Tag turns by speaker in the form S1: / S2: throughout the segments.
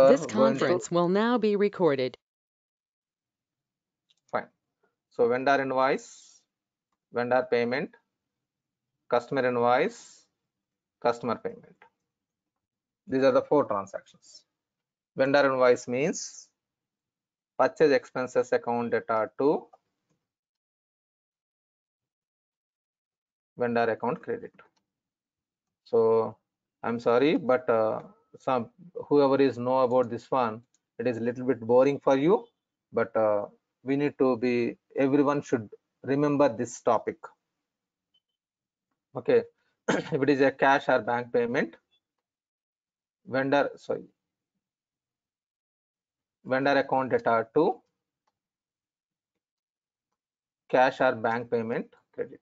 S1: This
S2: going to
S1: conference will now be recorded.
S2: fine. So vendor invoice, vendor payment, customer invoice, customer payment. These are the 4 transactions. Vendor invoice means purchase expenses account data to vendor account credit. So I'm sorry, but some whoever is know about this one, it is a little bit boring for you, but we need to be, everyone should remember this topic. Okay. If it is a cash or bank payment, vendor account data to cash or bank payment credit.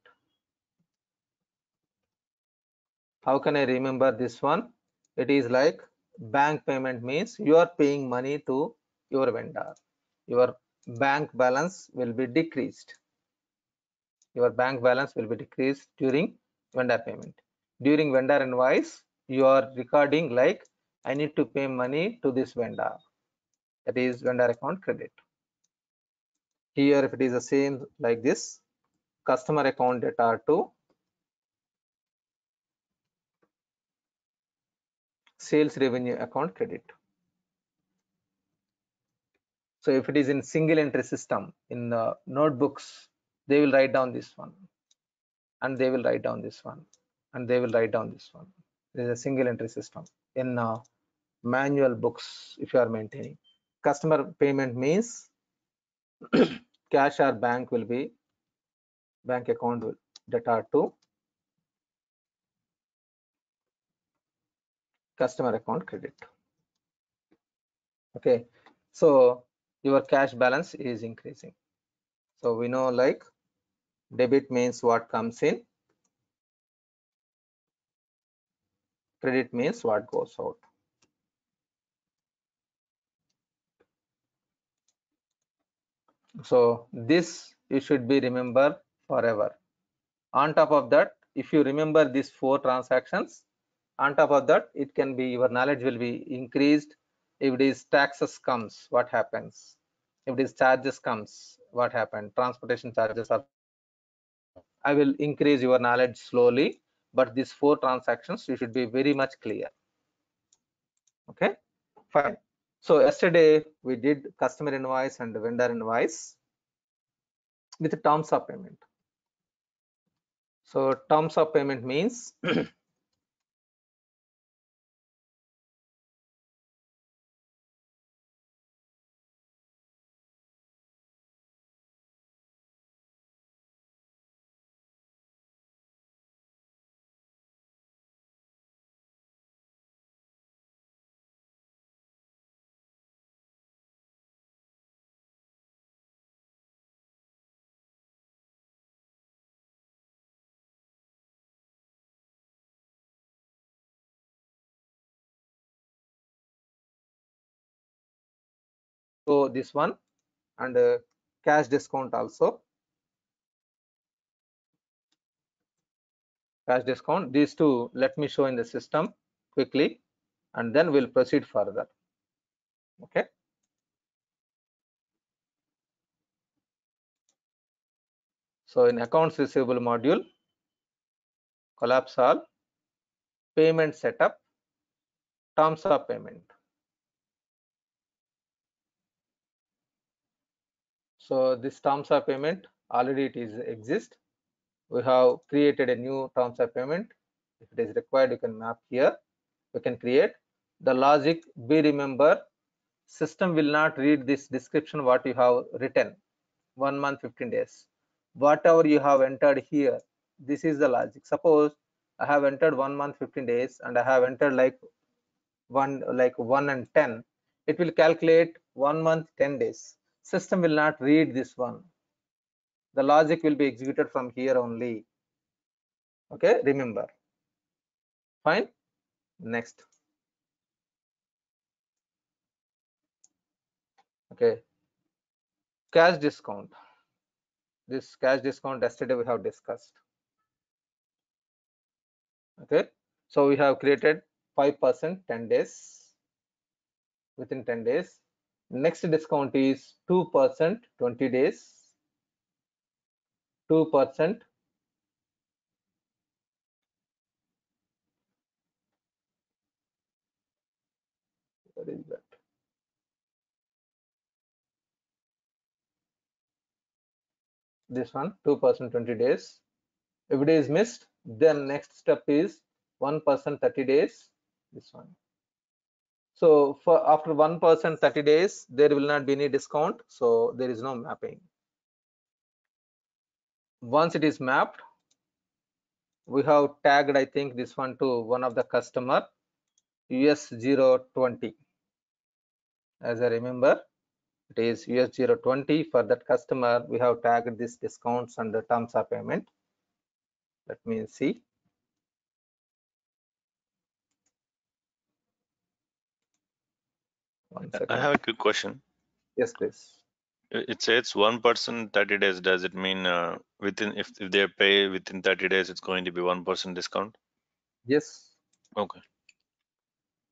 S2: How can I remember this one? It is like bank payment means you are paying money to your vendor. Your bank balance will be decreased. Your bank balance will be decreased during vendor payment. During vendor invoice, you are recording like I need to pay money to this vendor. That is vendor account credit. Here, if it is the same like this, customer account data to sales revenue account credit. So if it is in single entry system in notebooks, they will write down this one, and they will write down this one, and they will write down this one. There is a single entry system in manual books if you are maintaining. Customer payment means cash or bank will be bank account data to customer account credit. Okay, so your cash balance is increasing. So we know like debit means what comes in, credit means what goes out. So this you should be remember forever. On top of that, if you remember these 4 transactions, on top of that, it can be your knowledge will be increased. If it is taxes comes, what happens? If it is charges comes, what happened? Transportation charges are. I will increase your knowledge slowly, but these 4 transactions you should be very much clear. Okay, fine. So yesterday we did customer invoice and vendor invoice with terms of payment. So terms of payment means so this one, and cash discount also. Cash discount, these two let me show in the system quickly, and then we'll proceed further. Okay, so in accounts receivable module, collapse all, payment setup, terms of payment. So this terms of payment already it is exist. We have created a new terms of payment. If it is required, you can map here. We can create the logic. Be remember, system will not read this description what you have written 1 month 15 days. Whatever you have entered here, this is the logic. Suppose I have entered 1 month 15 days and I have entered like 1 and 10, it will calculate 1 month 10 days. System will not read this one. The logic will be executed from here only. Okay, remember. Fine. Next. Okay, cash discount. This cash discount yesterday we have discussed. Okay, so we have created 5% 10 days, within 10 days. Next discount is 2% 20 days, 2%. What is that? This one, 2% 20 days. If it is missed, then next step is 1% 30 days. This one. So for after 1% 30 days, there will not be any discount. So there is no mapping. Once it is mapped, we have tagged, I think, this one to one of the customer, US020. As I remember, it is US020. For that customer, we have tagged this discounts under terms of payment. Let me see. One second.
S3: I have a quick question.
S2: Yes, please.
S3: It says 1% 30 days. Does it mean within if they pay within 30 days, it's going to be 1% discount?
S2: Yes.
S3: Okay.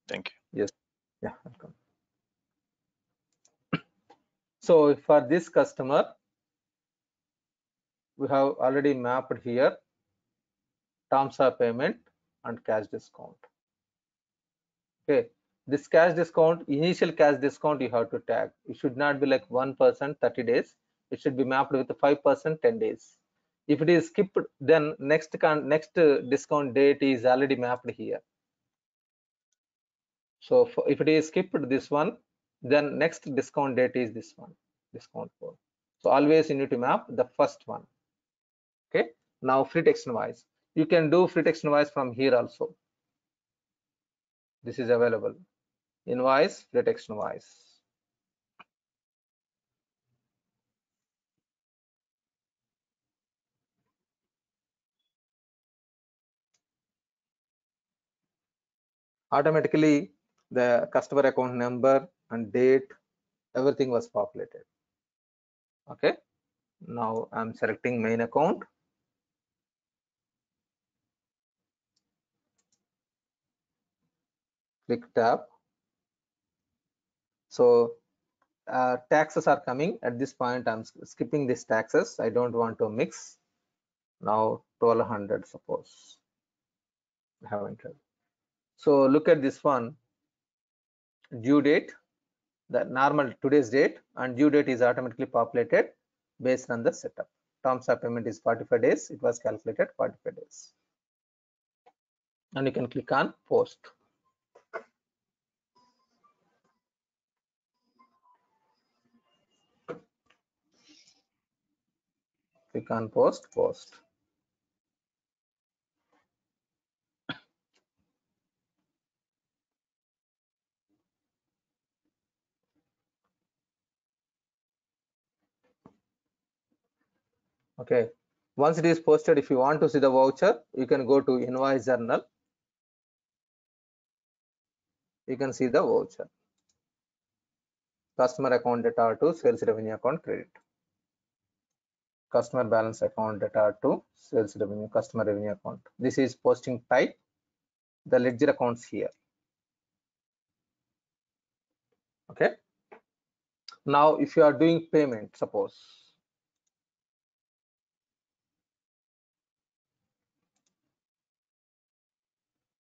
S3: Thank you.
S2: Yes. Yeah. Welcome. So for this customer, we have already mapped here terms of payment and cash discount. Okay. This cash discount, initial cash discount, you have to tag. It should not be like 1% 30 days. It should be mapped with 5% 10 days. If it is skipped, then next discount date is already mapped here. So if it is skipped this one, then next discount date is this one, discount code. So always you need to map the first one. Okay. Now free text invoice. You can do free text invoice from here also. This is available. Invoice, free text invoice. Automatically the customer account number and date, everything was populated. Okay. Now I'm selecting main account. Click tab. So taxes are coming at this point. I'm skipping these taxes. I don't want to mix. Now 1200, suppose I have entered. So look at this one, due date, the normal today's date and due date is automatically populated based on the setup. Terms of payment is 45 days. It was calculated 45 days. And you can click on post. Click on post. Okay. Once it is posted, if you want to see the voucher, you can go to invoice journal. You can see the voucher. Customer account data to sales revenue account credit. Customer balance account data to sales revenue, customer revenue account. This is posting type. The ledger accounts here. Okay. Now if you are doing payment, suppose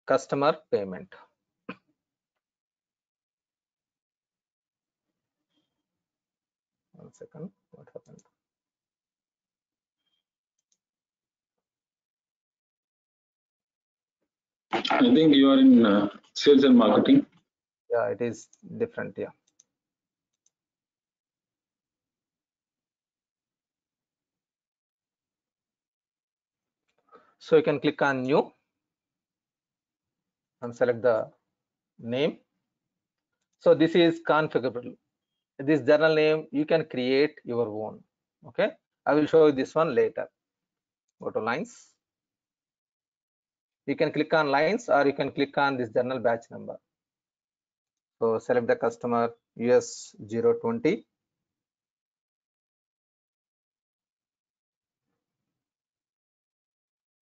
S2: customer payment. One second, what happened?
S4: I think you are in sales and marketing.
S2: Yeah, it is different. Yeah. So you can click on new and select the name. So this is configurable. This journal name you can create your own. Okay. I will show you this one later. Go to lines. You can click on lines or you can click on this journal batch number. So select the customer US020.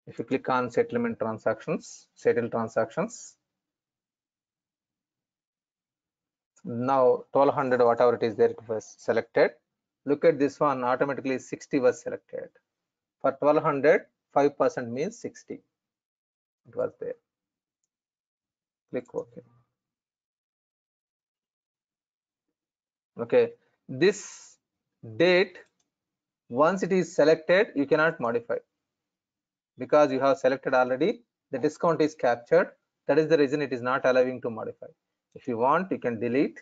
S2: If you click on settlement transactions, settle transactions, Now 1200, whatever it is there, it was selected. Look at this one, automatically 60 was selected. For 1200, 5% means 60. It was there. Click OK. Okay, this date, once it is selected, you cannot modify because you have selected already. The discount is captured. That is the reason it is not allowing to modify. If you want, you can delete.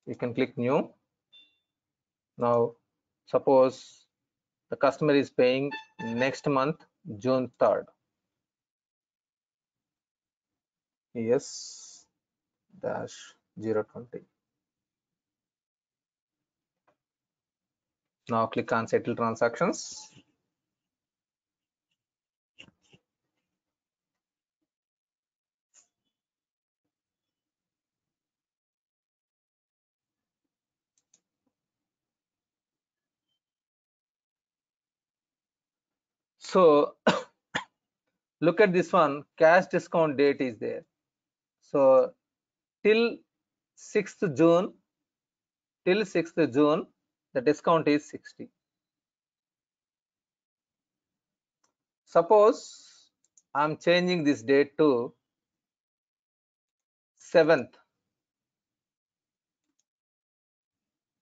S2: You can click new. Now suppose the customer is paying next month June 3rd. Yes dash 020. Now click on settle transactions. So look at this one, cash discount date is there. So till 6th June, the discount is 60. Suppose I'm changing this date to 7th.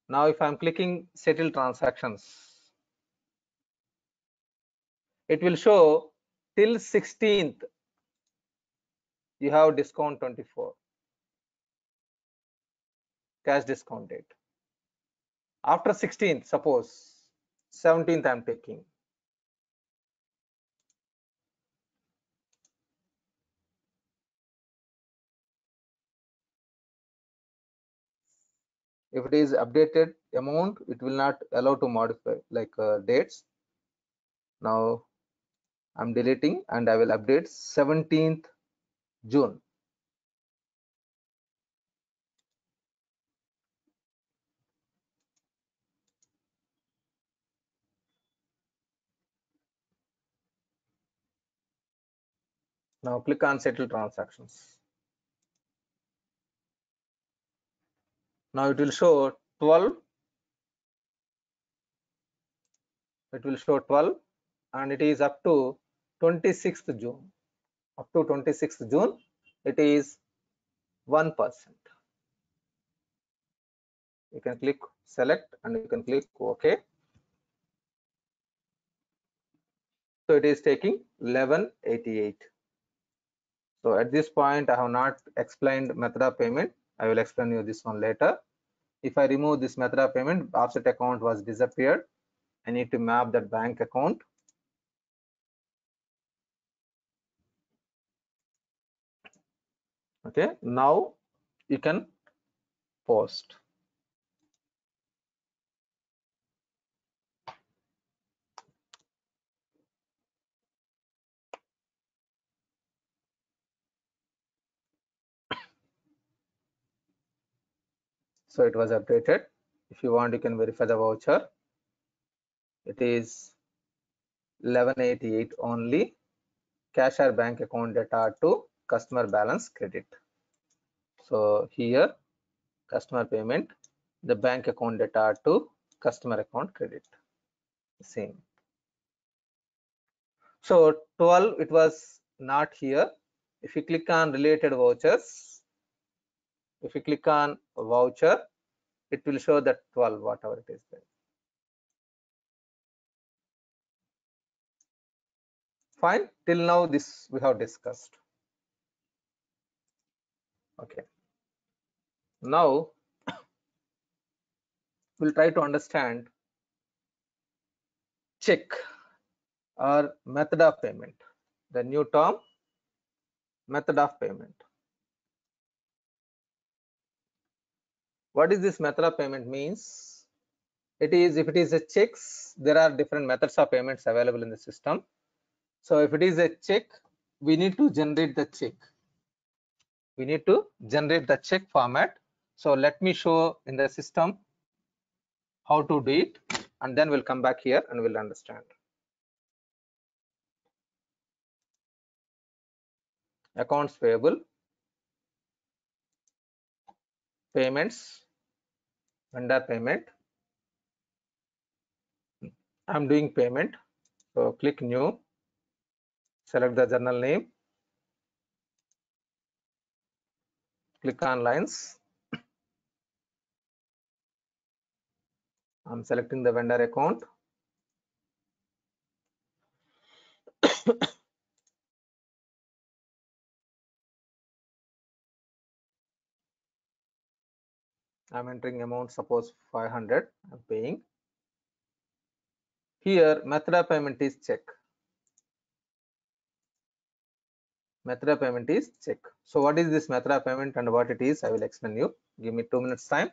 S2: Now if I'm clicking settle transactions, it will show till 16th you have discount 24, cash discount date. After 16th, suppose 17th I'm taking. If it is updated amount, it will not allow to modify like dates. Now I'm deleting and I will update 17th June. Now click on settle transactions. Now it will show 12. It will show 12 and it is up to 26th June. Up to 26th June, it is 1%. You can click select and you can click OK. So it is taking 1188. So at this point, I have not explained method of payment. I will explain you this one later. If I remove this method of payment, offset account was disappeared. I need to map that bank account. Okay, now you can post. So it was updated. If you want, you can verify the voucher. It is 1188 only. Cash or bank account data to customer balance credit. So here customer payment, the bank account data to customer account credit. Same. So 12, it was not here. If you click on related vouchers, if you click on voucher, it will show that 12, whatever it is there. Fine. Till now, this we have discussed. Okay. Now we'll try to understand check or method of payment. The new term, method of payment. What is this method of payment means? It is, if it is a checks, there are different methods of payments available in the system. So if it is a check, we need to generate the check. We need to generate the check format. So let me show in the system how to do it, and then we'll come back here and we'll understand. accounts payable, payments, vendor payment. I'm doing payment, so click new, select the journal name, click on lines. I'm selecting the vendor account. I'm entering amount, suppose 500, I'm paying. Here method of payment is check. Method of payment is check. So what is this method of payment and what it is, I will explain you. Give me 2 minutes time.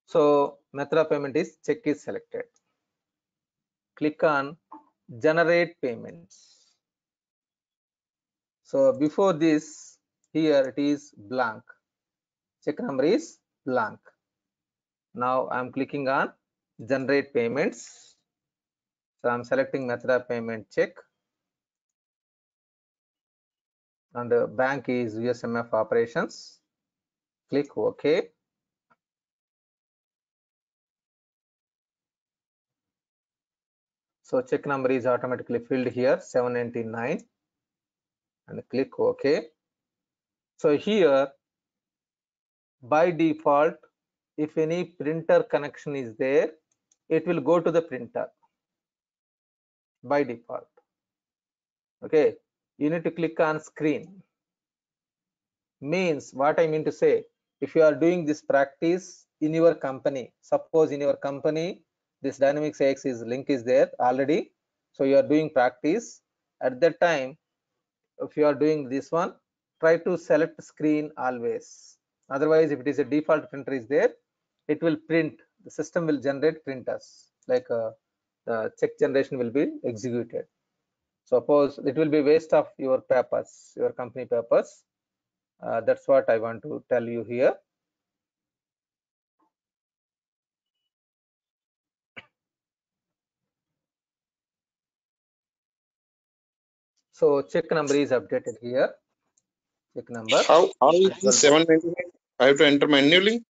S2: So method of payment is check is selected. Click on generate payments. So before this, here it is blank. Check number is blank. Now I'm clicking on generate payments. So I'm selecting method of payment check. And the bank is USMF operations. Click OK. So check number is automatically filled here, 799, and click OK. So here by default, if any printer connection is there, it will go to the printer by default. Okay, you need to click on screen. Means what I mean to say, if you are doing this practice in your company, suppose in your company this Dynamics AX is link is there already, so you are doing practice. At that time, if you are doing this one, try to select screen always. Otherwise, if it is a default printer is there, it will print, the system will generate printers, like the check generation will be executed. Suppose it will be waste of your papers, your company papers. That's what I want to tell you here. So check number is updated here. Check number.
S5: How is this 799? I have to enter manually?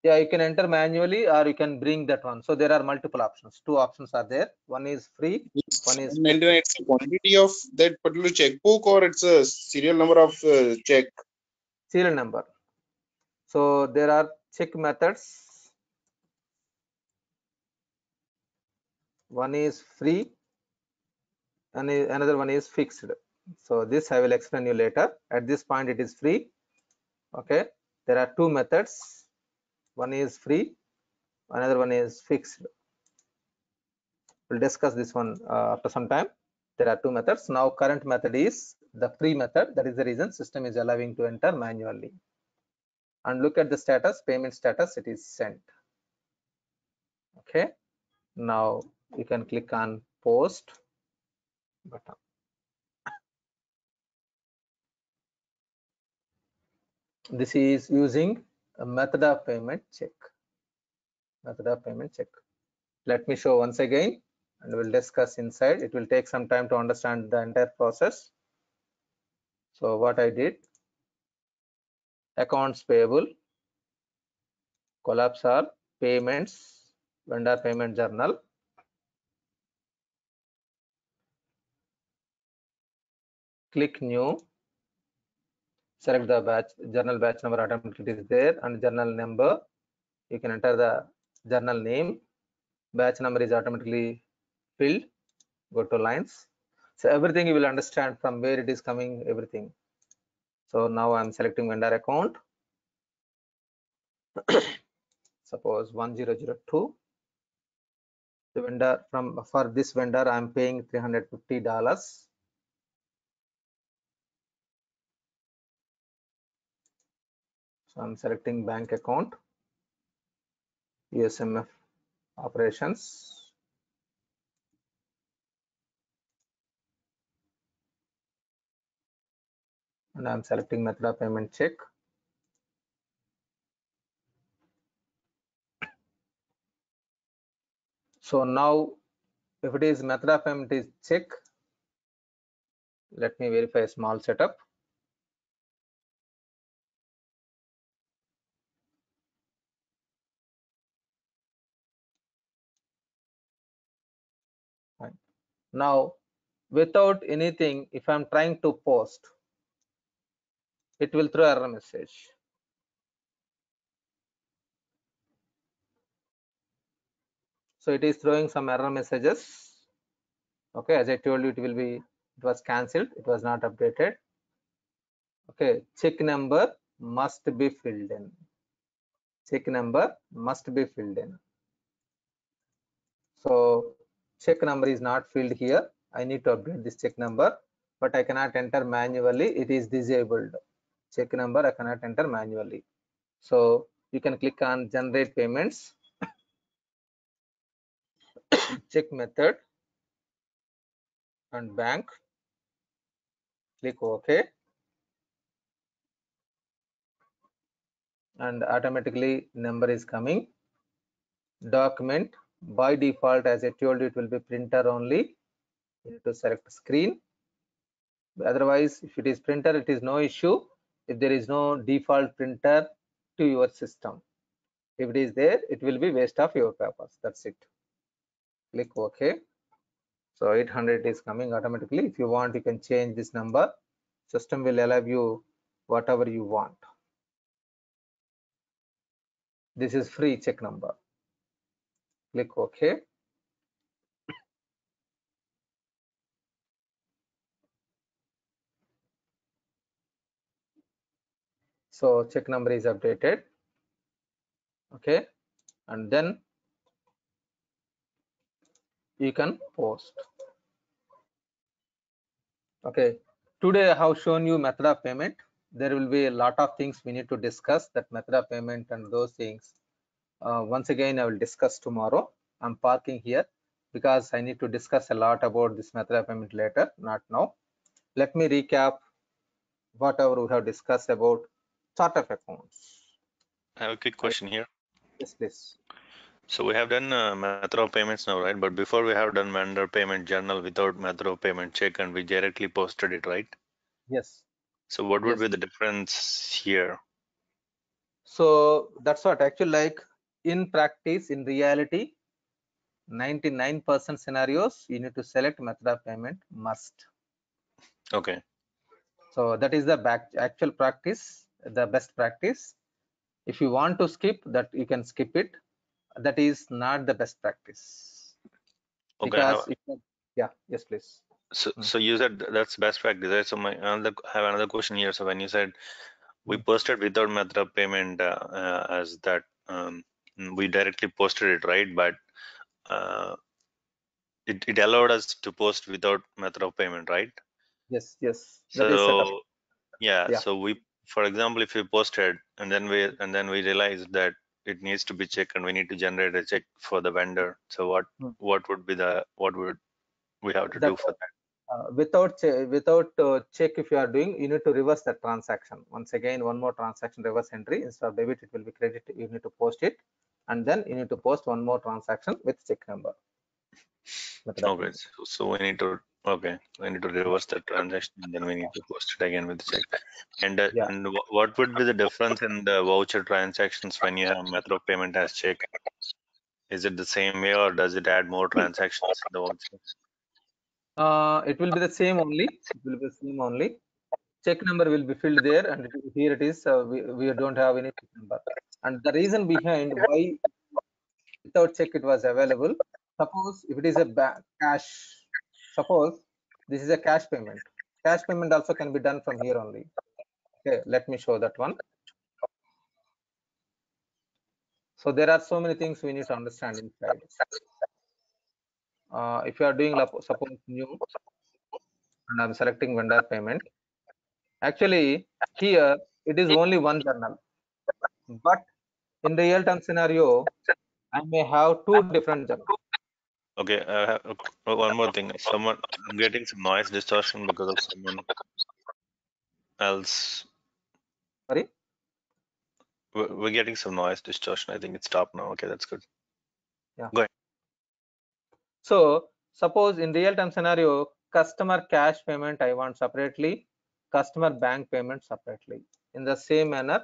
S2: Yeah, you can enter manually or you can bring that one. So there are multiple options. Two options are there. One is free, one is
S5: 799, it's the quantity of that particular checkbook, or it's a serial number of check?
S2: serial number. So there are check methods. One is free and another one is fixed. So this I will explain you later. At this point it is free. Okay, there are two methods. One is free, another one is fixed. We'll discuss this one after some time. There are two methods. Now current method is the free method. That is the reason system is allowing to enter manually. And look at the status, payment status, it is sent. Okay, now you can click on post button. This is using a method of payment check. Method of payment check. Let me show once again and we'll discuss inside. It will take some time to understand the entire process. So what I did, accounts payable, collapse all, payments, vendor payment journal. Click new, select the batch, journal batch number automatically is there, and journal number. You can enter the journal name. Batch number is automatically filled. Go to lines. So everything you will understand from where it is coming, everything. So now I'm selecting vendor account. Suppose 1002. The vendor for this vendor I'm paying $350. So I'm selecting bank account, USMF operations. And I'm selecting method of payment check. So now if it is method of payment is check, let me verify a small setup. Now, without anything, if I'm trying to post, it will throw error message. So it is throwing some error messages. Okay, as I told you, it was cancelled, it was not updated. Okay, check number must be filled in. Check number must be filled in. So check number is not filled here. I need to update this check number, but I cannot enter manually. It is disabled. Check number I cannot enter manually. So you can click on generate payments, check method and bank. Click OK. And automatically number is coming. Document by default, as I told you, it will be printer only. You need to select screen. Otherwise, if it is printer, it is no issue if there is no default printer to your system. If it is there, it will be waste of your papers. That's it. Click OK. So 800 is coming automatically. If you want, you can change this number. System will allow you whatever you want. This is free check number. Click OK. So check number is updated. Okay, and then you can post. Okay, today I have shown you method of payment. There will be a lot of things we need to discuss, that method of payment and those things. Once again, I will discuss tomorrow. I'm parking here because I need to discuss a lot about this method of payment later, not now. Let me recap whatever we have discussed about chart of accounts.
S3: I have a quick question here.
S2: Yes, please.
S3: So we have done method of payments now, right? But before we have done vendor payment journal without method of payment check, and we directly posted it, right?
S2: Yes.
S3: So what would
S2: Yes.
S3: be the difference here?
S2: So that's what actually, like in practice, in reality, 99% scenarios you need to select method of payment must.
S3: Okay.
S2: So that is the actual practice, the best practice. If you want to skip that, you can skip it. That is not the best practice.
S3: Okay.
S2: Because yeah, yes, please.
S3: So you said that's best practice, right? So I have another question here. So when you said we posted without method of payment as that, we directly posted it, right? But it allowed us to post without method of payment, right?
S2: Yes, yes. That is set up.
S3: So yeah. So we, for example, if we posted and then we realized that it needs to be checked and we need to generate a check for the vendor. So what would we have to do for that?
S2: Without check, if you are doing, you need to reverse the transaction. Once again, one more transaction reverse entry. Instead of debit, it will be credit. You need to post it, and then you need to post one more transaction with check number.
S3: Okay, so we need to reverse the transaction and then we need to post it again with the check. And what would be the difference in the voucher transactions when you have method of payment as check? Is it the same way or does it add more transactions in the voucher?
S2: It will be the same only. It will be the same only. Check number will be filled there, and here it is. We don't have any check number. And the reason behind why without check it was available. Suppose if it is a cash. Suppose this is a cash payment. Cash payment also can be done from here only. Okay, let me show that one. So there are so many things we need to understand inside. If you are doing suppose new, and I'm selecting vendor payment. Actually, here it is only one journal, but in real time scenario, I may have two different journals.
S3: Okay, I have one more thing. I'm getting some noise distortion because of someone else.
S2: Sorry.
S3: We're getting some noise distortion. I think it stopped now. Okay, that's good.
S2: Yeah.
S3: Go ahead.
S2: So suppose in real time scenario, customer cash payment I want separately, customer bank payment separately. In the same manner,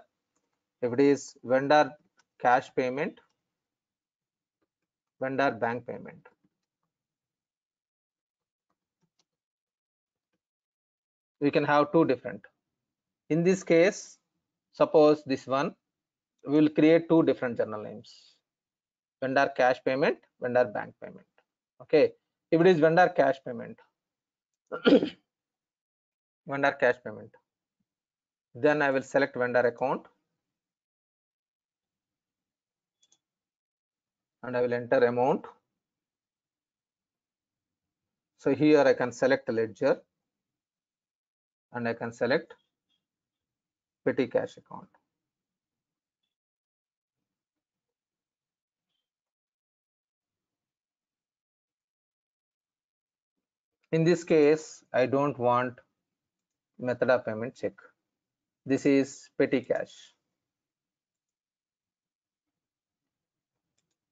S2: if it is vendor cash payment, vendor bank payment. we can have two different. In this case, suppose this one, we will create two different journal names: vendor cash payment, vendor bank payment. Okay, if it is vendor cash payment, vendor cash payment, then I will select vendor account and I will enter amount. So here I can select ledger and I can select petty cash account. In this case, I don't want method of payment check. This is petty cash.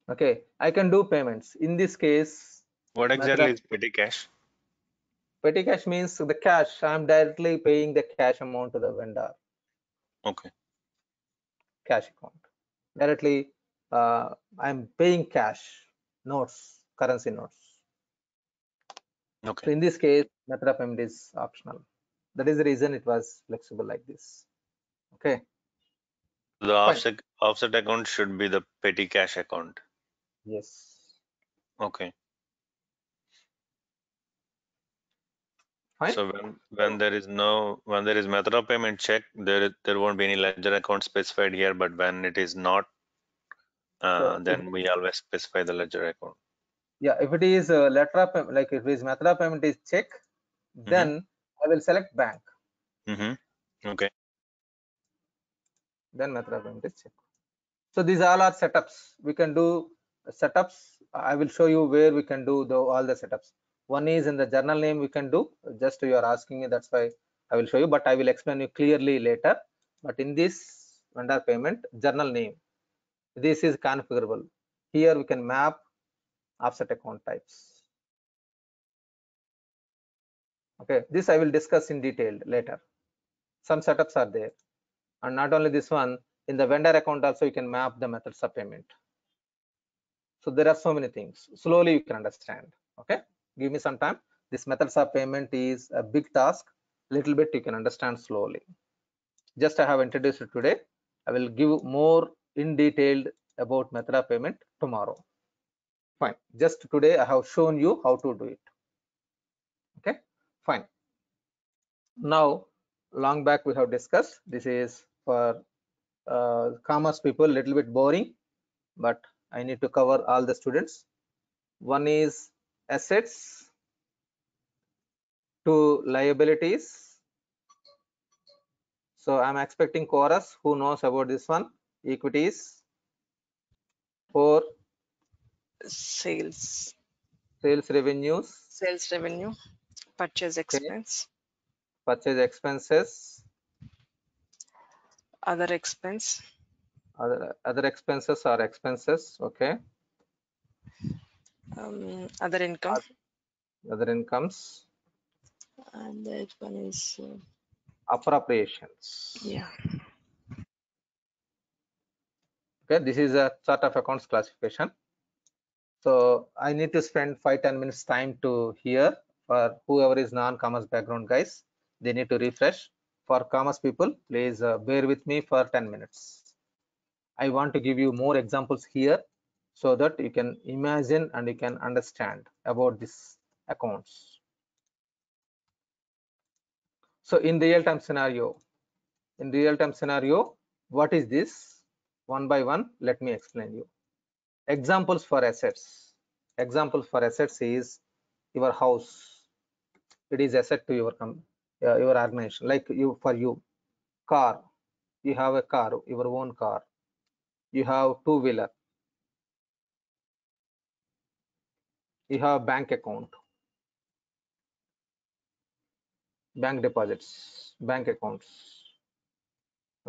S2: Okay, I can do payments. In this case,
S3: What exactly is petty cash?
S2: petty cash means the cash. I'm directly paying the cash amount to the vendor.
S3: Okay.
S2: Cash account. Directly, I'm paying cash, notes, currency notes.
S3: Okay.
S2: So in this case, method of payment is optional. That is the reason it was flexible like this. Okay.
S3: The offset account should be the petty cash account.
S2: Yes.
S3: Okay.
S2: Fine.
S3: So when there is method of payment check, there won't be any ledger account specified here, but when it is not, then we always specify the ledger account.
S2: Yeah, if it is a letter of payment, like if it is method of payment is check, then I will select bank.
S3: Okay.
S2: Then method of payment is check. So these all are setups. We can do setups. I will show you where we can do all the setups. One is in the journal name we can do. Just you are asking me, that's why I will show you, but I will explain you clearly later. But in this vendor payment journal name, this is configurable. Here we can map offset account types. Okay, this I will discuss in detail later. Some setups are there, and not only this one, in the vendor account also you can map the methods of payment. So there are so many things. Slowly you can understand. Okay, give me some time. This methods of payment is a big task. Little bit you can understand slowly. Just I have introduced it today. I will give more in detailed about method of payment tomorrow. Fine. Just today I have shown you how to do it. Okay, fine. Now, long back we have discussed. This is for commerce people, little bit boring, but I need to cover all the students. One is assets, two liabilities. So I'm expecting chorus who knows about this one. Equities, four
S6: sales
S2: revenues,
S6: revenue, purchase expense,
S2: purchase expenses,
S6: other expense,
S2: other expenses are expenses. Okay,
S6: other income,
S2: other incomes,
S6: and that one is
S2: appropriations.
S6: yeah.
S2: Okay, this is a chart of accounts classification. So I need to spend 5-10 minutes time to hear. For whoever is non-commerce background guys, they need to refresh. For commerce people, please bear with me for 10 minutes. I want to give you more examples here so that you can imagine and you can understand about this accounts. So in real-time scenario, what is this? One by one, let me explain you. Examples for assets. Examples for assets is your house. It is asset to your organization. Like you car, you have a car, your own car. You have two-wheeler. You have bank account, bank deposits, bank accounts.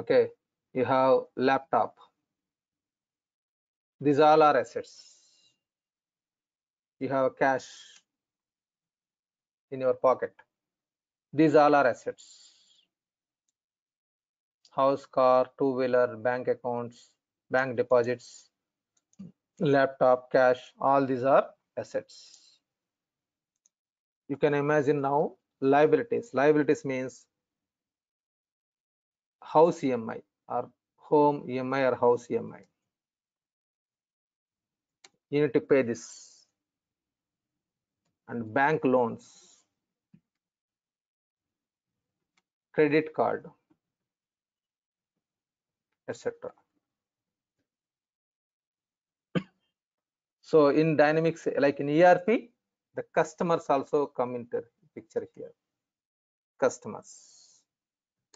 S2: Okay, you have laptop. These all are assets. You have cash in your pocket. These all are assets. House, car, two-wheeler, bank accounts, bank deposits, laptop, cash, all these are assets. You can imagine now liabilities. Liabilities means house EMI or home EMI or house EMI. You need to pay this. And bank loans, credit card, etc. So in Dynamics, like in ERP, the customers also come into picture here. Customers,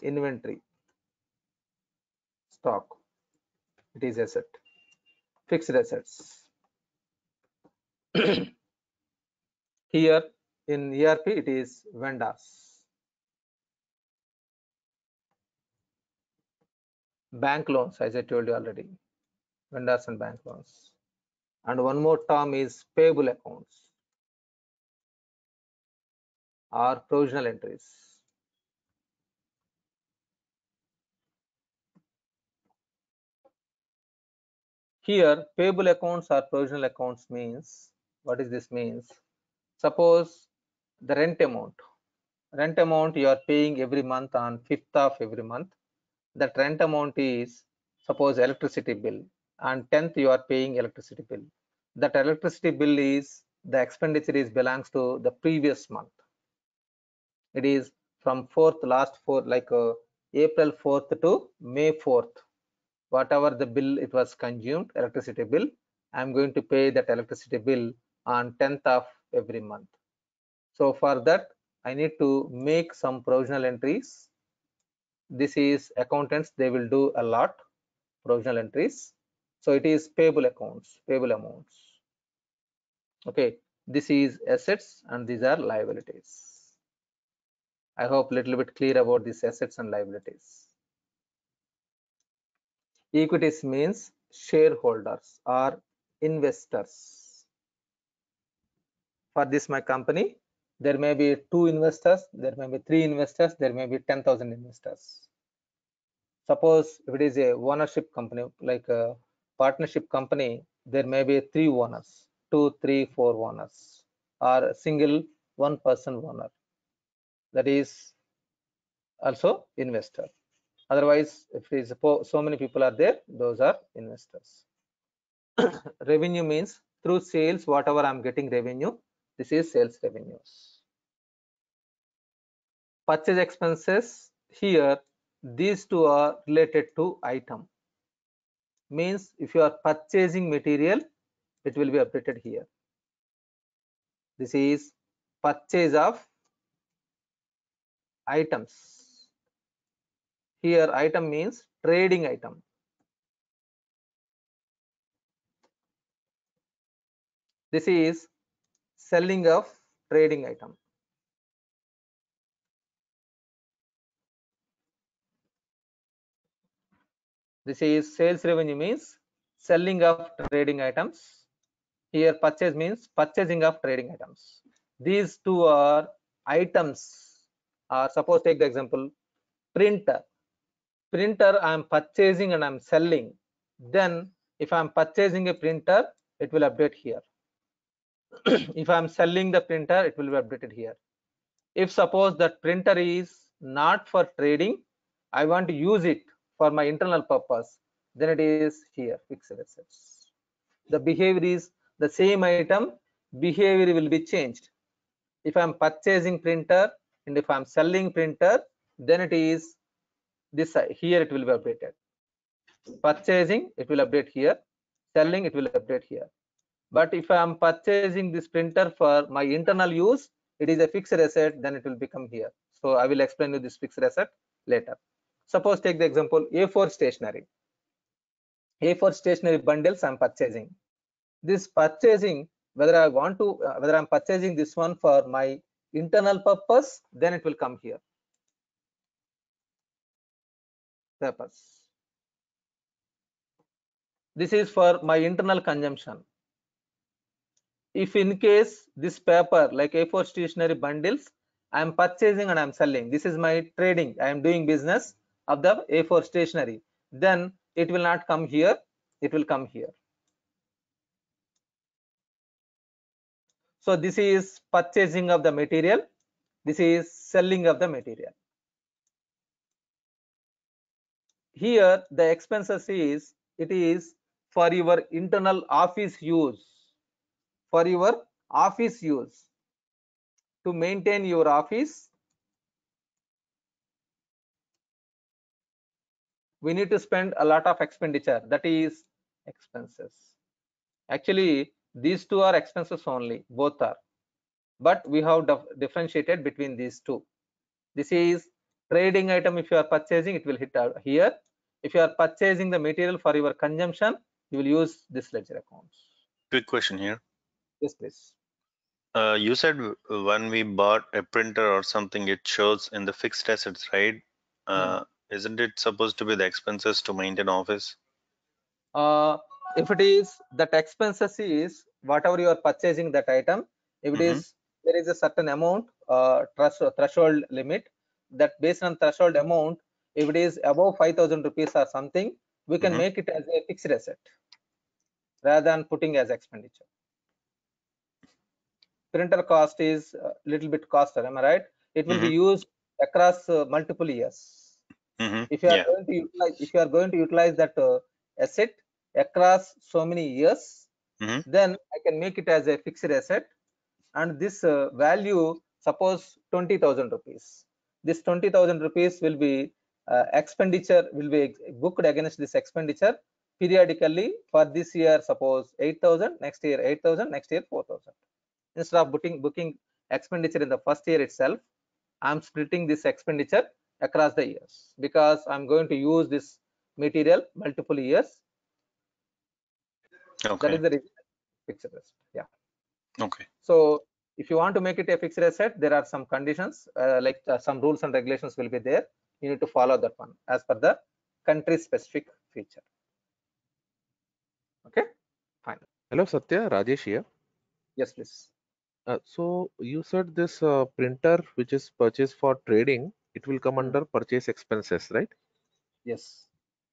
S2: inventory, stock, it is asset, fixed assets. Here in ERP, it is vendors, bank loans, as I told you already, vendors and bank loans. And one more term is payable accounts or provisional entries. Here, payable accounts or provisional accounts means, what is this means? Suppose the rent amount you are paying every month on 5th of every month. That rent amount is, suppose, electricity bill, and 10th you are paying electricity bill. That electricity bill is, the expenditure is belongs to the previous month. It is from last 4, like April 4th to May 4th. Whatever the bill it was consumed, electricity bill, I'm going to pay that electricity bill on 10th of every month. So for that, I need to make some provisional entries. This is accountants, they will do a lot provisional entries. So it is payable accounts, payable amounts. Okay, this is assets and these are liabilities. I hope a little bit clear about these assets and liabilities. Equities means shareholders or investors. For this my company, there may be 2 investors, there may be 3 investors, there may be 10,000 investors. Suppose if it is a ownership company, like a partnership company, there may be 3 owners, 2, 3, 4 owners, or a single 1 person owner. That is also investor. Otherwise, if it is so many people are there, those are investors. Revenue means through sales, whatever I'm getting revenue, this is sales revenues. Purchase expenses, here these two are related to item. Means if you are purchasing material, it will be updated here. This is purchase of items. Here item means trading item. This is selling of trading item. This is sales revenue means selling of trading items. Here purchase means purchasing of trading items. These two are items. Suppose take the example printer. Printer I am purchasing and I am selling. Then if I am purchasing a printer, it will update here. If I am selling the printer, it will be updated here. If suppose that printer is not for trading, I want to use it for my internal purpose, then it is here fixed assets. The behavior is the same item, behavior will be changed. If I am purchasing printer and if I am selling printer, then it is this side, here it will be updated. Purchasing, it will update here. Selling, it will update here. But if I am purchasing this printer for my internal use, it is a fixed asset, then it will become here. So I will explain you this fixed asset later. Suppose take the example A4 stationery. A4 stationery bundles I am purchasing. This purchasing, whether I want to, whether I am purchasing this one for my internal purpose, then it will come here. Purpose. This is for my internal consumption. If in case this paper like A4 stationery bundles, I am purchasing and I am selling, this is my trading, I am doing business of the A4 stationery, then it will not come here, it will come here. So this is purchasing of the material. This is selling of the material. Here the expenses is, it is for your internal office use, for your office use, to maintain your office. We need to spend a lot of expenditure, that is expenses. Actually these two are expenses only, both are, but we have differentiated between these two. This is trading item. If you are purchasing, it will hit out here. If you are purchasing the material for your consumption, you will use this ledger accounts.
S3: Quick question here.
S2: Yes, please.
S3: You said when we bought a printer or something, it shows in the fixed assets, right? Isn't it supposed to be the expenses to maintain office?
S2: If it is that expenses is whatever you are purchasing that item, if it is there is a certain amount threshold limit, that based on threshold amount, if it is above 5,000 rupees or something, we can make it as a fixed asset rather than putting as expenditure. Printer cost is a little bit costly, am I right? It will be used across multiple years. If you are going to utilize, if you are going to utilize that asset across so many years, then I can make it as a fixed asset, and this value, suppose 20,000 rupees. This 20,000 rupees will be expenditure, will be booked against this expenditure periodically for this year. Suppose 8,000, next year 8,000, next year 4,000. Instead of booking expenditure in the first year itself, I'm splitting this expenditure across the years because I'm going to use this material multiple years.
S3: Okay.
S2: That is the reason fixed asset. Yeah.
S3: Okay.
S2: So if you want to make it a fixed asset, there are some conditions, like some rules and regulations will be there. You need to follow that one as per the country specific feature. Okay, fine.
S7: Hello Satya, Rajesh here.
S2: Yes, please.
S7: So you said this printer which is purchased for trading, it will come under purchase expenses, right?
S2: Yes.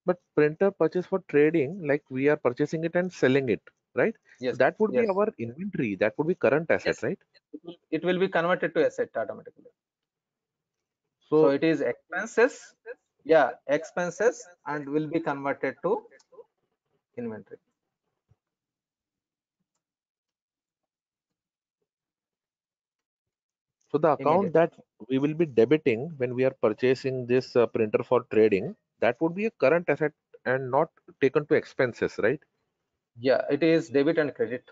S7: But printer purchase for trading, like we are purchasing it and selling it, right?
S2: Yes.
S7: So that would be
S2: Yes.
S7: our inventory. That would be current asset,
S2: Yes.
S7: right?
S2: It will be converted to asset automatically. So
S7: So
S2: it is expenses. Yeah, expenses, and will be converted to inventory.
S7: so the account that we will be debiting when we are purchasing this printer for trading, that would be a current asset and not taken to expenses, right?
S2: Yeah, it is debit and credit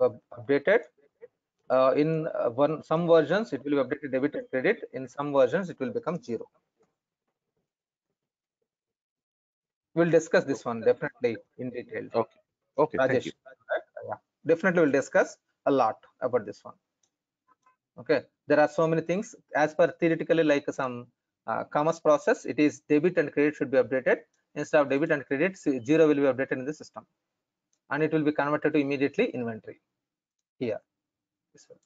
S2: updated. In some versions it will be updated debit and credit. In some versions it will become zero. We'll discuss this one definitely in detail.
S7: Okay. Okay.
S2: Rajesh,
S7: Thank you.
S2: yeah, definitely we'll discuss a lot about this one. Okay, there are so many things as per theoretically, like some commerce process, it is debit and credit should be updated. Instead of debit and credit, zero will be updated in the system, and it will be converted to immediately inventory here. This one.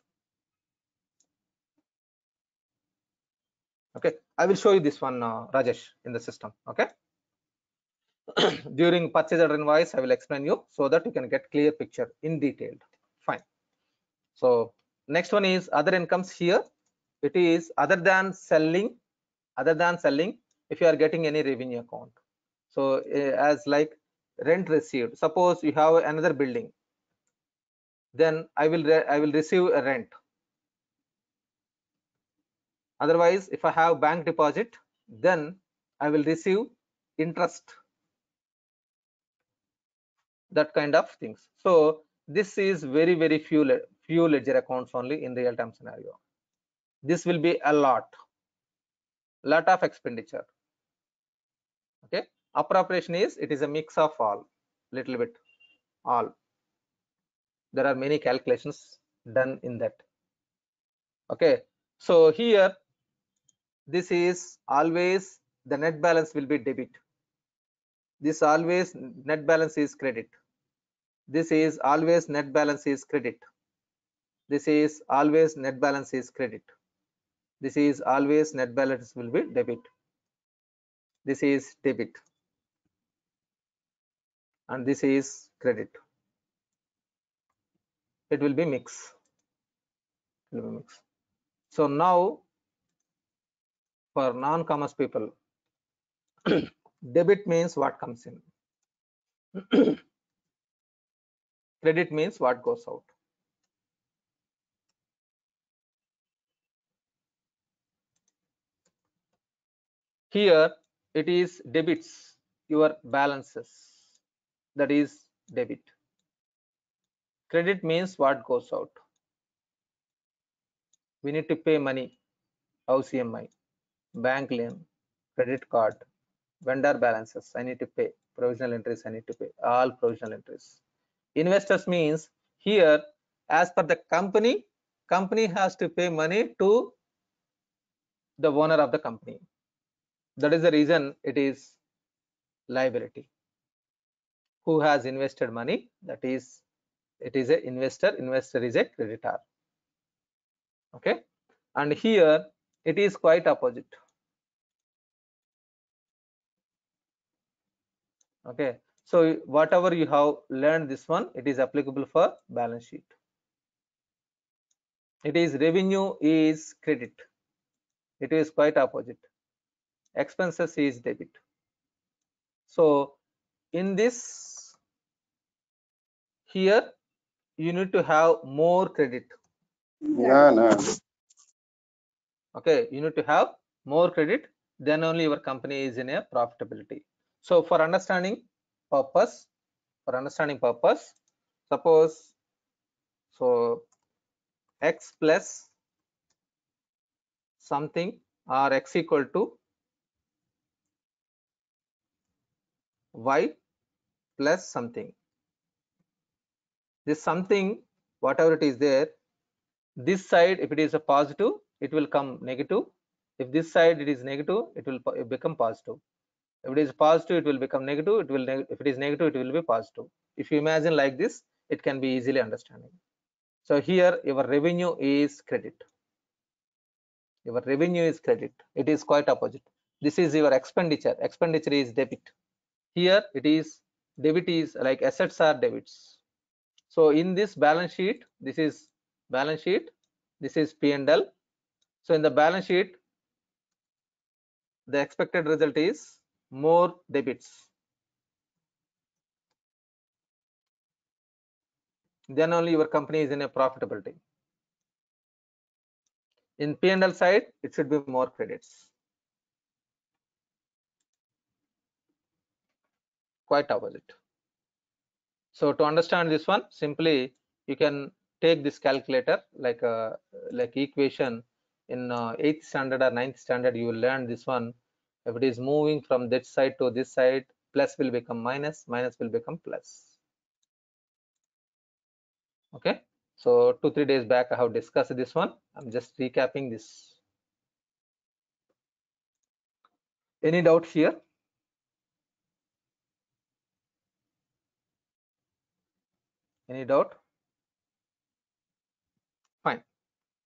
S2: Okay, I will show you this one, Rajesh, in the system. Okay. During purchase order invoice, I will explain you so that you can get clear picture in detail. Fine. So next one is other incomes. Here it is other than selling. If you are getting any revenue account, so as like rent received, suppose you have another building, then I will receive a rent. Otherwise, if I have bank deposit, then I will receive interest, that kind of things. So this is very few ledger accounts only in real time scenario. This will be a lot of expenditure. Okay, appropriation is, it is a mix of all, little bit all. There are many calculations done in that. Okay, so here this is always the net balance will be debit. This always net balance is credit. This is always net balance is credit. This is always net balance is credit. This is always net balance will be debit. This is debit, and this is credit. It will be mix. So now for non-commerce people, debit means what comes in. Credit means what goes out. Here it is debits your balances, that is debit. Credit means what goes out. We need to pay money, house EMI, bank loan, credit card, vendor balances I need to pay, provisional entries I need to pay, all provisional entries. Investors means here as per the company has to pay money to the owner of the company. That is the reason it is liability. Who has invested money, that is, it is a investor is a creditor. Okay, and here it is quite opposite. Okay, so whatever you have learned this one, it is applicable for balance sheet. It is revenue is credit, it is quite opposite. Expenses is debit. So in this, here you need to have more credit. Okay, you need to have more credit, then only your company is in a profitability. So for understanding purpose, suppose so x plus something or x equal to y plus something. This something, whatever it is there, this side if it is a positive, it will come negative. If this side it is negative, it will become positive. If it is positive, it will become negative. If it is negative, it will be positive. If you imagine like this, it can be easily understanding. So here your revenue is credit. Your revenue is credit. It is quite opposite. This is your expenditure. Expenditure is debit. Here it is debit, is like assets are debits. So in this balance sheet, this is balance sheet, this is P&L. So in the balance sheet, the expected result is more debits. Then only your company is in a profitability. In P&L side, it should be more credits. Quite opposite. So to understand this one, simply you can take this calculator like equation in 8th standard or 9th standard. You will learn this one. If it is moving from that side to this side, plus will become minus, minus will become plus. Okay, so 2-3 days back I have discussed this one. I'm just recapping this. Any doubt here? Any doubt? Fine.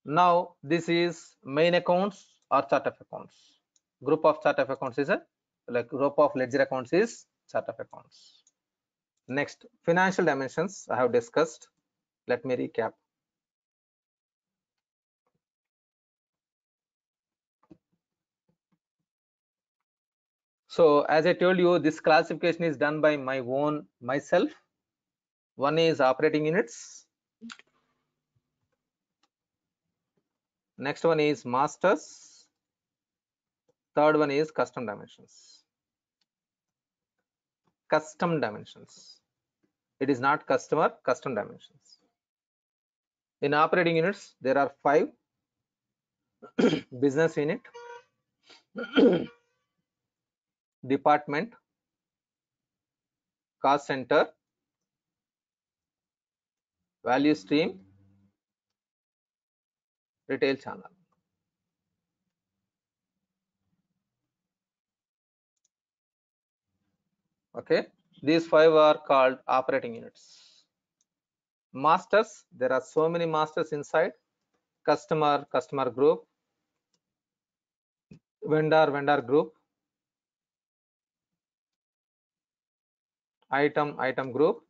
S2: Now this is main accounts or chart of accounts. Group of chart of accounts is a group of ledger accounts is chart of accounts. Next, financial dimensions I have discussed. Let me recap. So as I told you, this classification is done by myself. One is operating units. Next one is masters. Third one is custom dimensions. Custom dimensions. It is not customer, custom dimensions. In operating units, there are 5. Business unit, department, cost center, value stream, retail channel. Okay, these 5 are called operating units. Masters, there are so many masters inside. Customer group, vendor group, item group,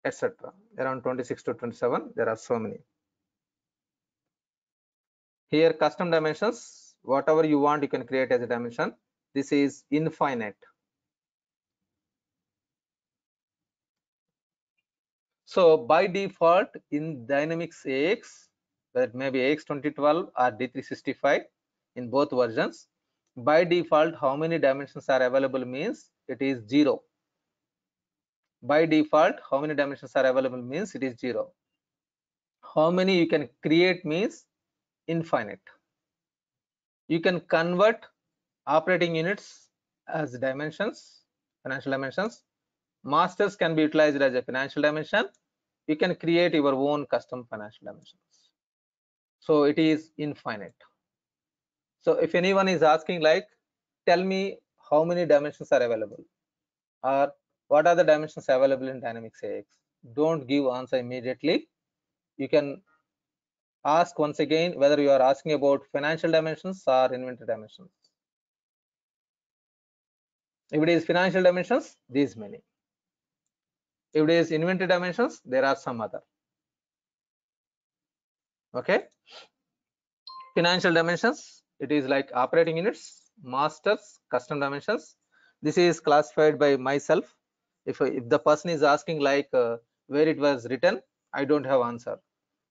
S2: etc. Around 26 to 27, there are so many. Here custom dimensions, whatever you want you can create as a dimension. This is infinite. So by default in Dynamics AX, that may be AX 2012 or D365 in both versions, by default how many dimensions are available means it is 0. By default how many dimensions are available means it is 0. How many you can create means infinite. You can convert operating units as dimensions, financial dimensions. Masters can be utilized as a financial dimension. You can create your own custom financial dimensions. So it is infinite. So if anyone is asking like, tell me how many dimensions are available or what are the dimensions available in Dynamics AX, don't give answer immediately. You can ask once again whether you are asking about financial dimensions or inventory dimensions. If it is financial dimensions, these many. If it is inventory dimensions, there are some other. Okay. Financial dimensions, it is like operating units, masters, custom dimensions. This is classified by myself. If the person is asking like where it was written, I don't have answer.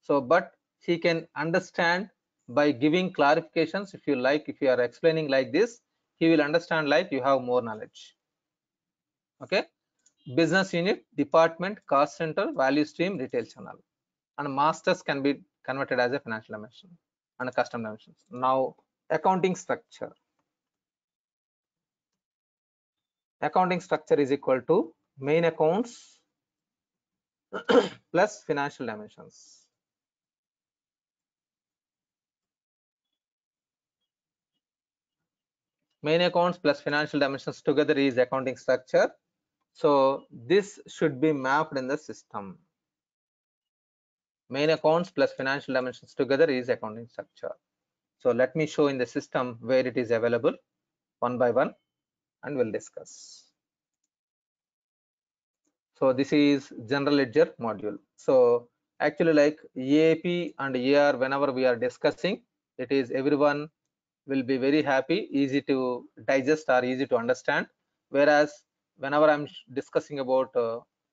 S2: So, but he can understand by giving clarifications. If you like, if you are explaining like this, he will understand like you have more knowledge. Okay. Business unit, department, cost center, value stream, retail channel, and masters can be converted as a financial dimension and custom dimensions. Now accounting structure. Accounting structure is equal to main accounts plus financial dimensions. Main accounts plus financial dimensions together is accounting structure. So this should be mapped in the system. Main accounts plus financial dimensions together is accounting structure. So let me show in the system where it is available one by one and we'll discuss. So this is general ledger module. So actually like EAP and AR, whenever we are discussing, it is everyone will be very happy, easy to digest or easy to understand. Whereas whenever I'm discussing about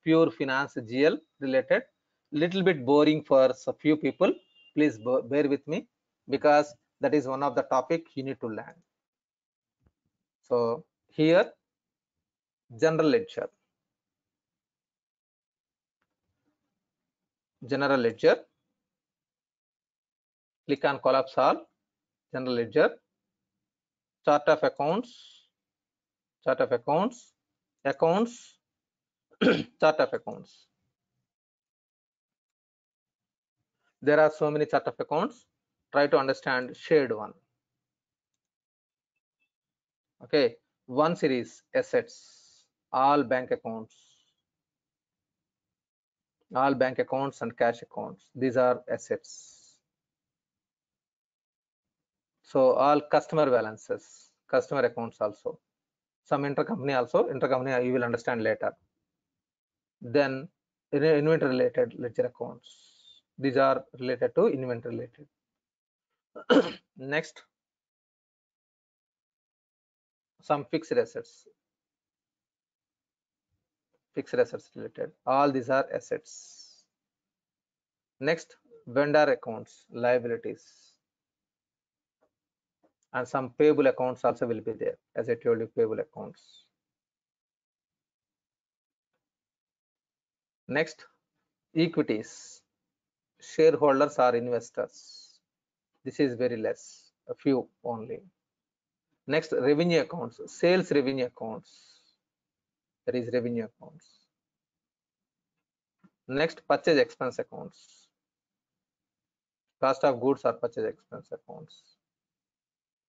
S2: pure finance GL related, little bit boring for a few people. Please bear with me because that is one of the topic you need to learn. So here general ledger. General ledger. Click on collapse all. General ledger. Chart of accounts. Chart of accounts. Accounts. Chart of accounts. There are so many chart of accounts. Try to understand shared one. Okay, one series assets, all bank accounts and cash accounts. These are assets. So all customer balances, customer accounts also. Some intercompany also. Intercompany you will understand later. Then inventory related ledger accounts. These are related to inventory related. Next, some fixed assets. Fixed assets related. All these are assets. Next, vendor accounts, liabilities, and some payable accounts also will be there. As I told you, payable accounts. Next, equities, shareholders or investors. This is very less, a few only. Next, revenue accounts, sales revenue accounts. There is revenue accounts. Next, purchase expense accounts. Cost of goods or purchase expense accounts.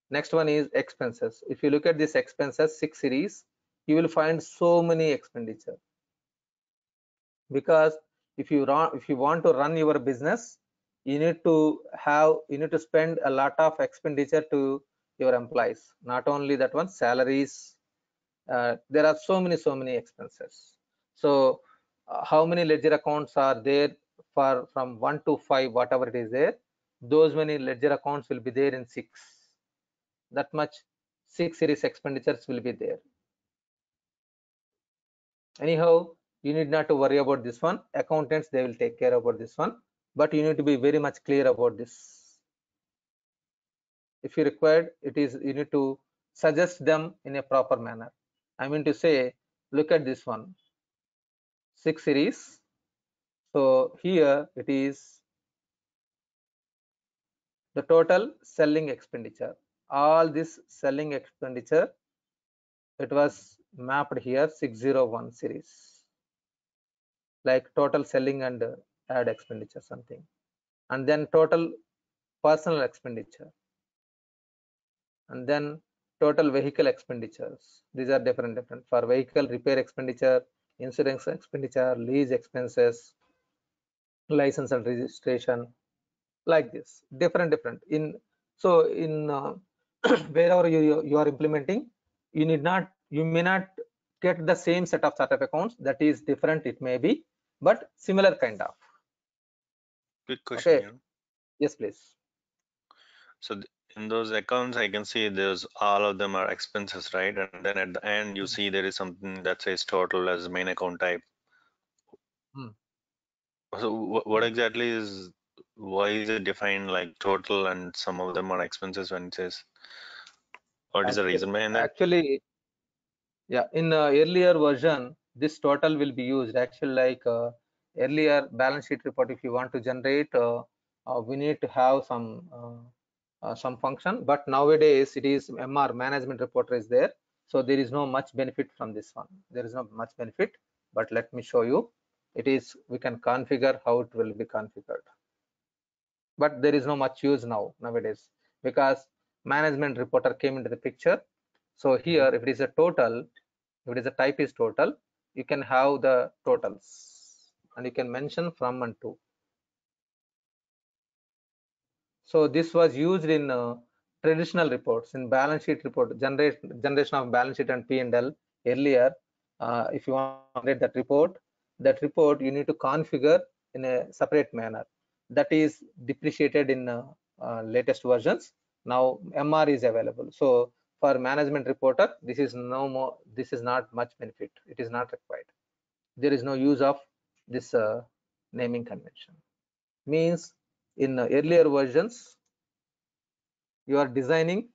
S2: Next one is expenses. If you look at this expenses 6 series, you will find so many expenditure. Because if you want to run your business, you need to spend a lot of expenditure to your employees. Not only that one, salaries. There are so many expenses. So how many ledger accounts are there from 1 to 5, whatever it is there? those many ledger accounts will be there in 6. That much 6 series expenditures will be there. Anyhow, you need not to worry about this one. Accountants, they will take care about this one, but you need to be very much clear about this. If you required, you need to suggest them in a proper manner. I mean to say, look at this one, 6 series. So here it is the total selling expenditure. All this selling expenditure, it was mapped here 601 series, like total selling and ad expenditure something, and then total personal expenditure, and then total vehicle expenditures. These are different for vehicle repair expenditure, insurance expenditure, lease expenses, license and registration, like this, different in. So in wherever you are implementing, you may not get the same set of chart of accounts. That is different, it may be, but similar kind of.
S3: Quick question
S2: Okay.
S3: here.
S2: Yes, please.
S3: So in those accounts, I can see there's all of them are expenses, right? And then at the end, you see there is something that says total as main account type. So what exactly is, why is it defined like total and some of them are expenses when it says, what is the reason behind that?
S2: Actually, yeah, in earlier version, this total will be used. Actually, like earlier balance sheet report, if you want to generate, we need to have some function. But nowadays, it is MR, management reporter is there. So there is no much benefit from this one. There is not much benefit, but let me show you. It is, we can configure how it will be configured. But there is no much use nowadays, because management reporter came into the picture. So here, if it is a total, if it is a type is total, you can have the totals and you can mention from and to. So this was used in traditional reports, in balance sheet report, generation of balance sheet and P&L earlier. If you want to generate that report you need to configure in a separate manner. That is depreciated in latest versions. Now MR is available. So for management reporter, this is no more. This is not much benefit. It is not required. There is no use of this naming convention. Means in earlier versions, you are designing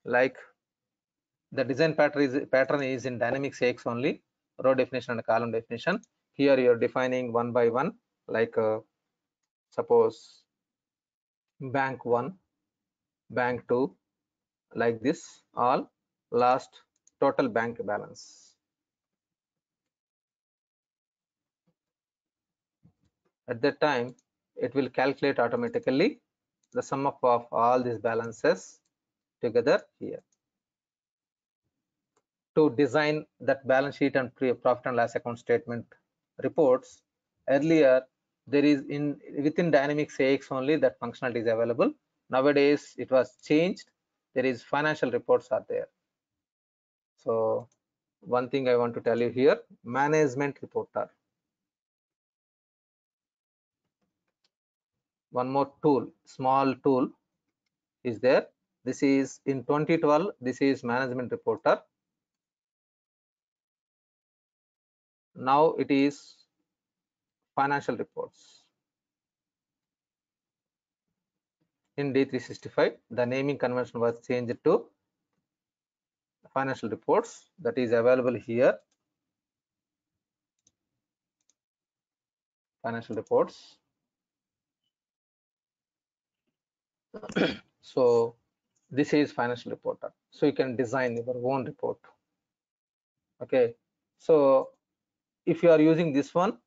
S2: like the design pattern is in Dynamics AX only, row definition and column definition. Here you are defining one by one, like suppose bank 1, bank 2, like this, all last total bank balance. At that time, it will calculate automatically the sum of all these balances together here. To design that balance sheet and profit and loss account statement reports, earlier there is within Dynamics AX only that functionality is available. Nowadays it was changed. There is financial reports are there. So one thing I want to tell you here, management reporter. One more tool, small tool is there. This is in 2012. This is management reporter. Now it is financial reports. In D365, the naming convention was changed to financial reports. That is available here. Financial reports. So this is financial reporter. So you can design your own report. Okay. So if you are using this one,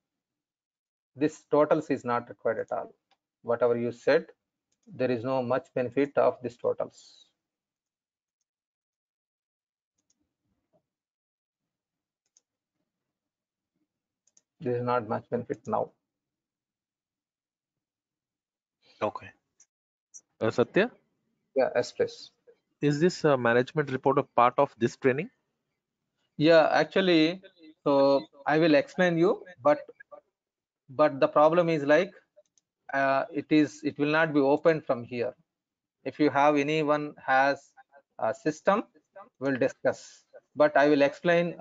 S2: this totals is not required at all. Whatever you said, there is no much benefit of this totals. There is not much benefit now.
S3: Okay.
S7: Satya,
S2: Yeah, yes, please.
S7: is this management report a part of this training?
S2: Yeah, actually, so I will explain you, but the problem is like it will not be opened from here. If you have anyone has a system, we'll discuss, but I will explain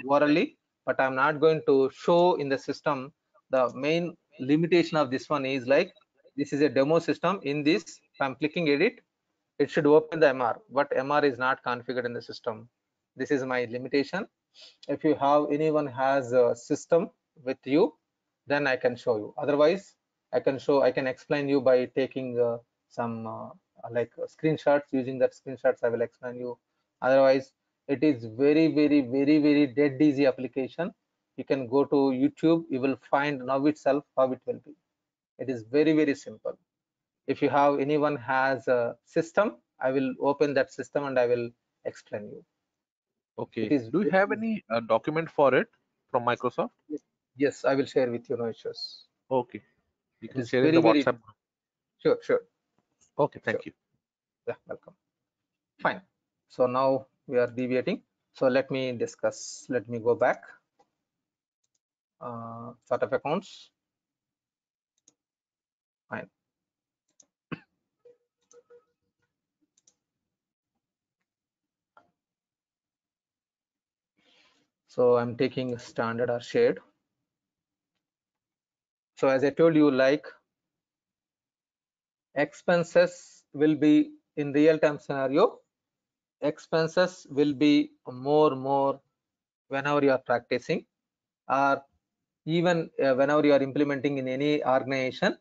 S2: orally, but I'm not going to show in the system. The main limitation of this one is like, this is a demo system. In this, if I'm clicking edit, it should open the MR, but MR is not configured in the system. This is my limitation. If you have anyone has a system with you, then I can show you. Otherwise, I can explain you by taking some screenshots. Using that screenshots, I will explain you. Otherwise, it is very dead easy application. You can go to YouTube, you will find now itself how it will be. It is very simple. If you have anyone has a system, I will open that system and I will explain you.
S7: Okay.
S2: It is
S7: Do you have any document for it from Microsoft?
S2: Yes, I will share with you, no issues.
S7: Okay. You
S2: It
S7: can
S2: is
S7: share in the
S2: very
S7: WhatsApp.
S2: sure.
S7: Okay, thank you.
S2: Yeah, welcome. Fine. So now we are deviating. So let me discuss. Let me go back. Chart of accounts. Fine. So I'm taking standard or shared. So as I told you, like expenses will be in real-time scenario. Expenses will be more whenever you are practicing, or even whenever you are implementing in any organization.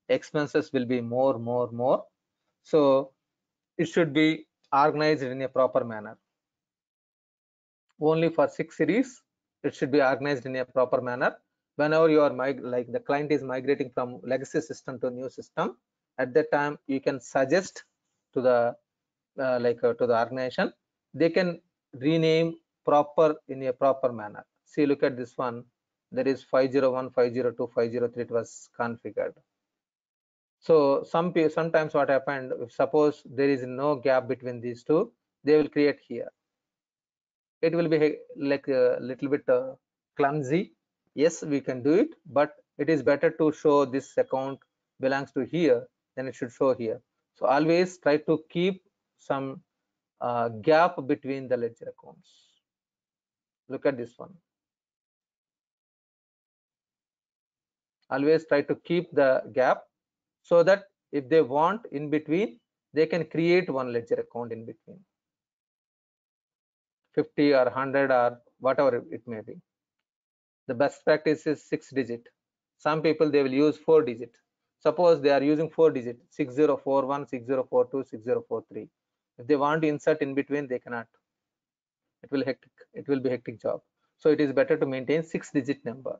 S2: Expenses will be more. So it should be organized in a proper manner. Only for 6 series, it should be organized in a proper manner. Whenever you are like the client is migrating from legacy system to new system, at that time you can suggest to the to the organization, they can rename proper in a proper manner. See, look at this one. There is 501, 502, 503. It was configured. So sometimes what happened, if suppose there is no gap between these two, they will create here. It will be like a little bit clumsy. Yes, we can do it, but it is better to show this account belongs to here, then it should show here. So always try to keep some gap between the ledger accounts. Look at this one. Always try to keep the gap, so that if they want in between, they can create one ledger account in between, 50 or 100 or whatever it may be. The best practice is 6 digit. Some people, they will use 4 digit. Suppose they are using 4 digit, 6041, 6042, 6043. If they want to insert in between, they cannot. It will be hectic job. So it is better to maintain 6 digit number.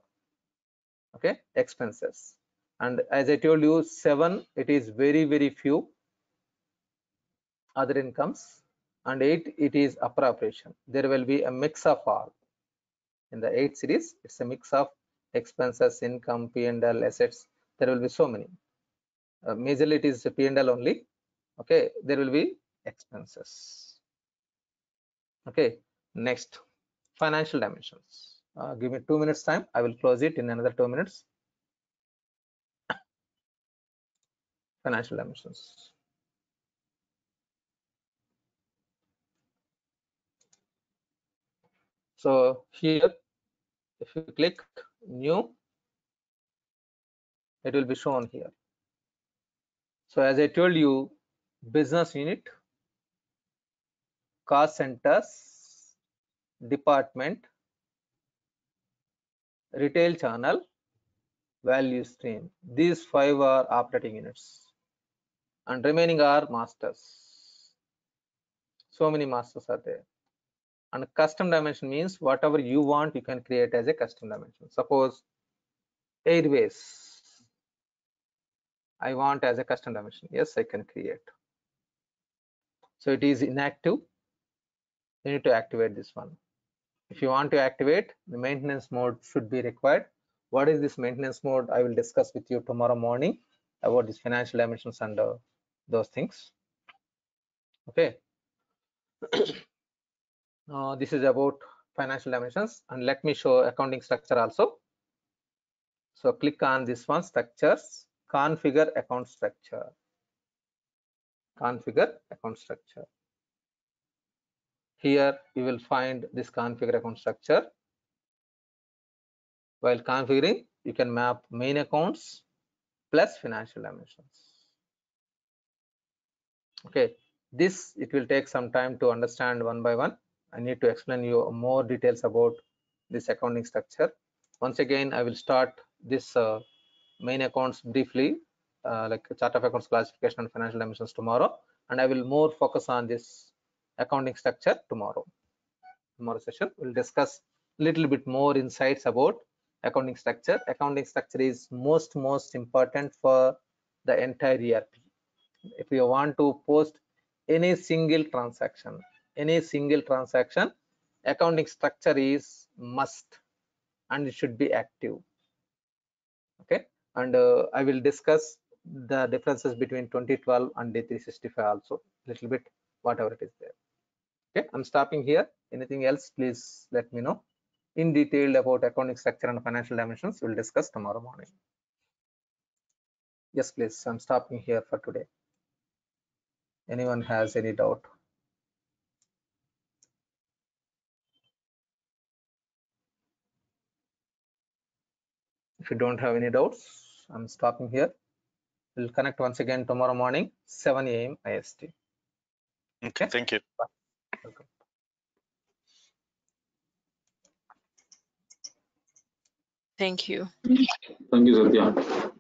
S2: Okay, expenses. And as I told you, 7, it is very few. Other incomes. And 8, it is appropriation. There will be a mix of all. In the 8 series, it's a mix of expenses, income, P&L, assets. There will be so many. Majorly it is P&L only. Okay, there will be expenses. Okay, next, financial dimensions. Give me 2 minutes time. I will close it in another 2 minutes. Financial dimensions. So here, if you click new, it will be shown here. So as I told you, business unit, cost centers, department, retail channel, value stream. These 5 are operating units, and remaining are masters. So many masters are there. And custom dimension means whatever you want, you can create as a custom dimension. Suppose airways, I want as a custom dimension. Yes, I can create. So it is inactive. You need to activate this one. If you want to activate, the maintenance mode should be required. What is this maintenance mode? I will discuss with you tomorrow morning about these financial dimensions and those things. Okay. This is about financial dimensions, and let me show accounting structure also. So click on this one, structures, configure account structure. Configure account structure. Here you will find this configure account structure. While configuring, you can map main accounts plus financial dimensions. Okay, this it will take some time to understand one by one. I need to explain you more details about this accounting structure. Once again, I will start this main accounts briefly, like chart of accounts classification and financial dimensions tomorrow, and I will more focus on this accounting structure tomorrow. Tomorrow session we'll discuss a little bit more insights about accounting structure. Accounting structure is most important for the entire ERP. If you want to post any single transaction, accounting structure is must and it should be active. Okay, and I will discuss the differences between 2012 and D365 also, little bit, whatever it is there. Okay, I'm stopping here. Anything else, please let me know. In detail about accounting structure and financial dimensions, we'll discuss tomorrow morning. Yes, please, I'm stopping here for today. Anyone has any doubt? If you don't have any doubts, I'm stopping here. We'll connect once again tomorrow morning, 7 a.m. IST.
S3: Okay, thank you.
S2: Bye. Welcome.
S6: Thank you.
S4: Thank you, Satya.